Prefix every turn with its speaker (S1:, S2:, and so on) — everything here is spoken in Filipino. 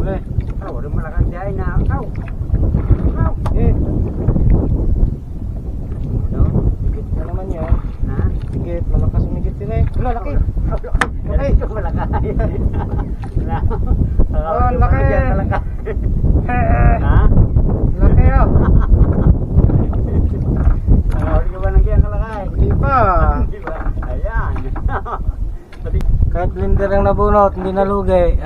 S1: Uli.
S2: Udah malakang dahil na.
S1: Eh,
S2: Ano?
S1: higit na naman yan.
S2: Ha?
S1: Higit, malakas umigit sila eh. Wala, laki.
S2: Malaki. Malaki.
S1: Oh, laki.
S2: Ha?
S1: Laki oh.
S2: Nakawin ka ba ng kiyang kalakay?
S1: Hindi pa.
S2: Di ba? Ayan.
S1: Kahit blender ang nabunot, hindi nalugi.